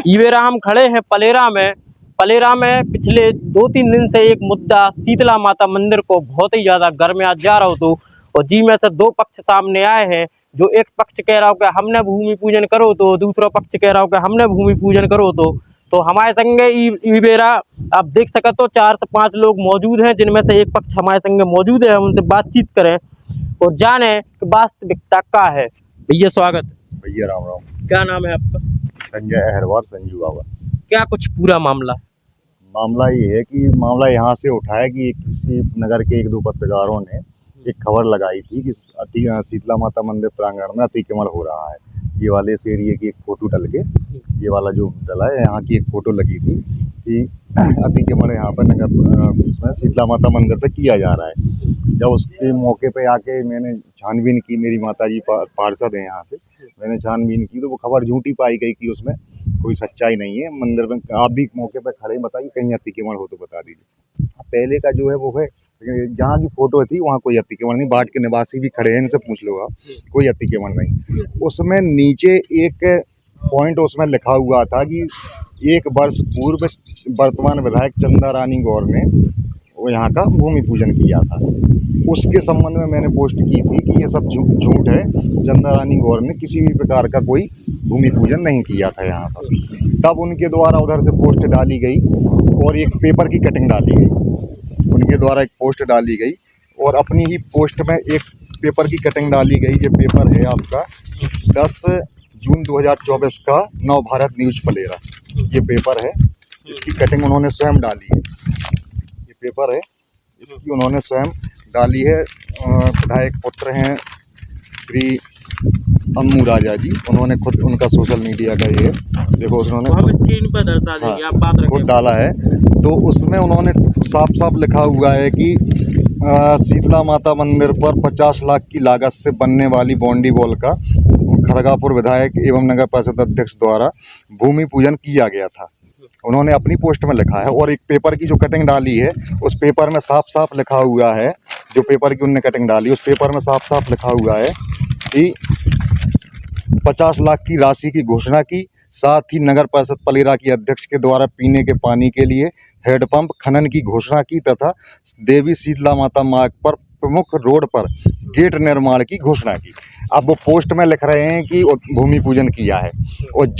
इवेरा हम खड़े हैं पलेरा में। पलेरा में पिछले 2-3 दिन से एक मुद्दा शीतला माता मंदिर को बहुत ही ज़्यादा गरमाया जा रहा हो तो, और जी में से दो पक्ष सामने आए हैं। जो एक पक्ष कह रहा हो कि हमने भूमि पूजन करो तो, दूसरा पक्ष कह रहा हो कि हमने भूमि पूजन करो तो हमारे संगे इवेरा आप देख सकते हो 4 से 5 लोग मौजूद हैं, जिनमें से एक पक्ष हमारे संगे मौजूद है। हम उनसे बातचीत करें और जाने कि वास्तविकता क्या है। भैया स्वागत। भैया राम राम। क्या नाम है आपका? संजय अहरवार, संजू बाबा। क्या कुछ पूरा मामला? मामला ये है कि मामला यहाँ से उठा है कि किसी नगर के 1-2 पत्रकारों ने एक खबर लगाई थी कि शीतला माता मंदिर प्रांगण में अतिक्रमण हो रहा है। ये वाले इस एरिए की एक फ़ोटो डल के, ये वाला जो डला है यहाँ की एक फ़ोटो लगी थी कि अतिक्रमण यहाँ पर नगर इसमें शीतला माता मंदिर पे किया जा रहा है। जब उसके मौके पे आके मैंने छानबीन की, मेरी माताजी पार्षद हैं यहाँ से, मैंने छानबीन की तो वो खबर झूठी पाई गई कि उसमें कोई सच्चाई नहीं है। मंदिर में आप भी मौके पर खड़े बताइए, कहीं अतिक्रमण हो तो बता दीजिए। पहले का जो है वो है, जहाँ की फोटो थी वहाँ कोई अतिक्रमण नहीं। बाट के निवासी भी खड़े हैं, इनसे पूछ लो आप, कोई अतिक्रमण नहीं। उसमें नीचे एक पॉइंट उसमें लिखा हुआ था कि 1 वर्ष पूर्व वर्तमान विधायक चंदा रानी गौर ने वो यहाँ का भूमि पूजन किया था। उसके संबंध में मैंने पोस्ट की थी कि ये सब झूठ है, चंदा रानी गौर ने किसी भी प्रकार का कोई भूमि पूजन नहीं किया था यहाँ पर। तब उनके द्वारा उधर से पोस्ट डाली गई और एक पेपर की कटिंग डाली गई, उनके द्वारा एक पोस्ट डाली गई और अपनी ही पोस्ट में एक पेपर की कटिंग डाली गई। ये पेपर है आपका 10 जून 2024 का नव भारत न्यूज पलेरा, ये पेपर है। इसकी कटिंग उन्होंने स्वयं डाली है। ये पेपर है, इसकी उन्होंने स्वयं डाली है। विधायक पुत्र हैं श्री अम्मू राजा जी, उन्होंने खुद, उनका सोशल मीडिया का ये देखो, उन्होंने हम स्क्रीन पर दर्शा देंगे, आप बात रखें। खुद डाला है। तो उसमें उन्होंने साफ साफ लिखा हुआ है कि शीतला माता मंदिर पर 50 लाख की लागत से बनने वाली बाउंड्री वॉल का खरगापुर विधायक एवं नगर परिषद अध्यक्ष द्वारा भूमि पूजन किया गया था। उन्होंने अपनी पोस्ट में लिखा है और एक पेपर की जो कटिंग डाली है उस पेपर में साफ साफ लिखा हुआ है, जो पेपर की उन्होंने कटिंग डाली उस पेपर में साफ साफ लिखा हुआ है कि 50 लाख की राशि की घोषणा की। साथ ही नगर परिषद पलेरा की अध्यक्ष के द्वारा पीने के पानी के लिए हैंडपंप खनन की घोषणा की तथा देवी शीतला माता मार्ग पर प्रमुख रोड पर गेट निर्माण की घोषणा की। अब वो पोस्ट में लिख रहे हैं कि भूमि पूजन किया है और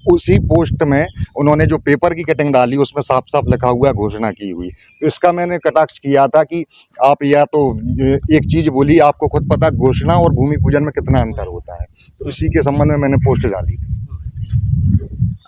उसी पोस्ट में उन्होंने जो पेपर की कटिंग डाली उसमें साफ साफ लिखा हुआ घोषणा की हुई। तो इसका मैंने कटाक्ष किया था कि आप या तो एक चीज़ बोली, आपको खुद पता घोषणा और भूमि पूजन में कितना अंतर होता है, तो इसी के संबंध में मैंने पोस्ट डाली थी।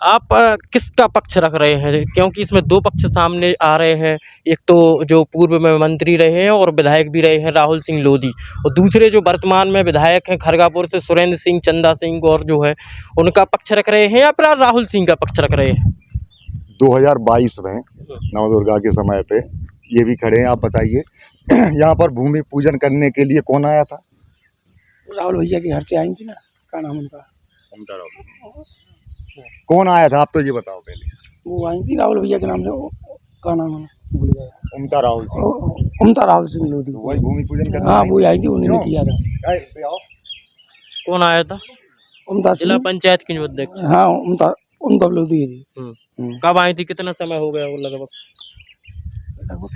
आप किसका पक्ष रख रहे हैं? क्योंकि इसमें 2 पक्ष सामने आ रहे हैं। एक तो जो पूर्व में मंत्री रहे हैं और विधायक भी रहे हैं राहुल सिंह लोधी, और दूसरे जो वर्तमान में विधायक हैं खरगापुर से सुरेंद्र सिंह चंदा सिंह गौर जो है, उनका पक्ष रख रहे हैं या फिर राहुल सिंह का पक्ष रख रहे हैं? 2022 में नवदुर्गा के समय पे ये भी खड़े हैं, आप बताइए यहाँ पर भूमि पूजन करने के लिए कौन आया था? राहुल भैया के घर से आई थी ना, क्या नाम उनका? कौन आया था, आप तो ये बताओ पहले। वो आई थी राहुल भैया के नाम से, क्या नाम है भूल गया। उमता राहुल सिंह लोधी, वही भूमि पूजन करने। हाँ वो आई थी, उन्होंने किया था। कौन आया था? जिला पंचायत की अध्यक्ष। हाँ उमता लोधी थी। कब आई थी, कितना समय हो गया? वो लगभग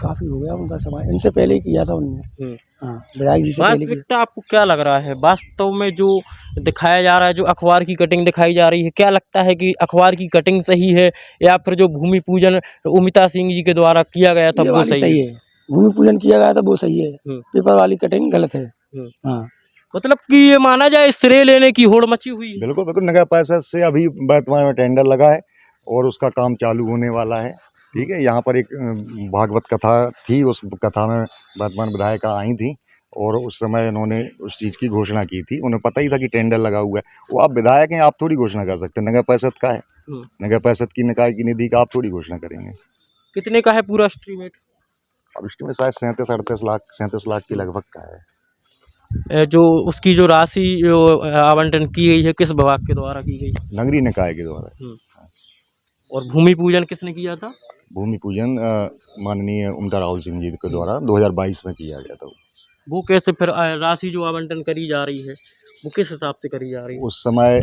काफी हो गया उनका समय, इनसे पहले ही किया था उन्होंने। हाँ, विधायक जी से पहले। वास्तविकता आपको क्या लग रहा है? वास्तव में जो दिखाया जा रहा है, जो अखबार की कटिंग दिखाई जा रही है, क्या लगता है कि अखबार की कटिंग सही है या फिर जो भूमि पूजन उमिता सिंह जी के द्वारा किया गया था वो सही है? भूमि पूजन किया गया था वो सही है, पेपर वाली कटिंग गलत है। हाँ, मतलब कि ये माना जाए श्रेय लेने की होड़ मची हुई है। बिल्कुल बिल्कुल। नगर परिषद से अभी वर्तमान में टेंडर लगा है और उसका काम चालू होने वाला है। ठीक है, यहाँ पर एक भागवत कथा थी, उस कथा में वर्तमान विधायिका आई थी और उस समय इन्होंने उस चीज़ की घोषणा की थी। उन्हें पता ही था कि टेंडर लगा हुआ है। वो आप विधायक हैं, आप थोड़ी घोषणा कर सकते हैं, नगर परिषद का है, नगर परिषद की निकाय की निधि का आप थोड़ी घोषणा करेंगे। कितने का है पूरा एस्टीमेट? अब इसमें शायद 37 लाख के लगभग का है। जो उसकी जो राशि जो आवंटन की गई है किस विभाग के द्वारा की गई? नगरीय निकाय के द्वारा। और भूमि पूजन किसने किया था? भूमि पूजन माननीय उमता राहुल सिंह जी के द्वारा 2022 में किया गया था। वो कैसे फिर राशि जो आवंटन करी जा रही है वो किस हिसाब से करी जा रही है? उस समय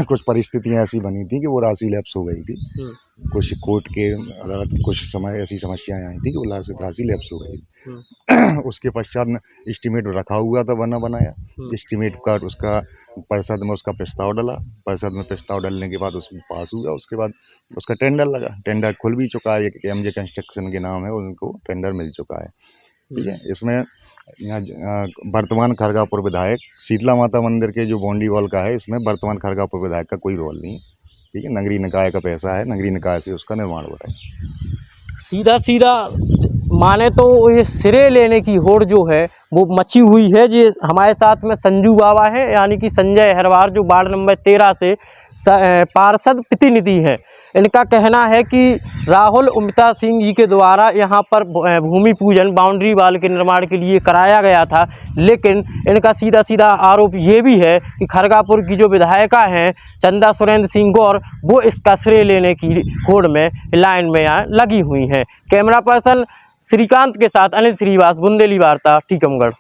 कुछ परिस्थितियां ऐसी बनी थी कि वो राशि लैप्स हो गई थी। कुछ कोर्ट के अदालत कुछ समय ऐसी समस्याएं आई थी कि वो राशि लैप्स हो गई थी। उसके पश्चात एस्टीमेट रखा हुआ था बना बनाया। एस्टीमेट का उसका परिषद में उसका प्रस्ताव डला। परिषद में प्रस्ताव डलने के बाद उसमें पास हुआ। उसके बाद उसका टेंडर लगा। टेंडर खुल भी चुका है। एक एमजे कंस्ट्रक्शन के नाम है, उनको टेंडर मिल चुका है। ठीक है। इसमें यहाँ वर्तमान खरगापुर विधायक शीतला माता मंदिर के जो बाउंड्री वॉल का है, इसमें वर्तमान खरगापुर विधायक का कोई रोल नहीं है। ठीक है। नगरीय निकाय का पैसा है, नगरीय निकाय से उसका निर्माण हो रहा है। सीधा सीधा माने तो ये सिरे लेने की होड़ जो है वो मची हुई है। जी हमारे साथ में संजू बाबा हैं, यानी कि संजय हरवार, जो वार्ड नंबर 13 से पार्षद प्रतिनिधि हैं। इनका कहना है कि राहुल उमिता सिंह जी के द्वारा यहाँ पर भूमि पूजन बाउंड्री वॉल के निर्माण के लिए कराया गया था, लेकिन इनका सीधा सीधा आरोप ये भी है कि खरगापुर की जो विधायिका हैं चंदा सुरेंद्र सिंह गौर, वो इसका श्रेय लेने की होड़ में लाइन में यहाँ लगी हुई हैं। कैमरा पर्सन श्रीकांत के साथ अनिल श्रीवास, बुंदेली वार्ता, टीकमगढ़।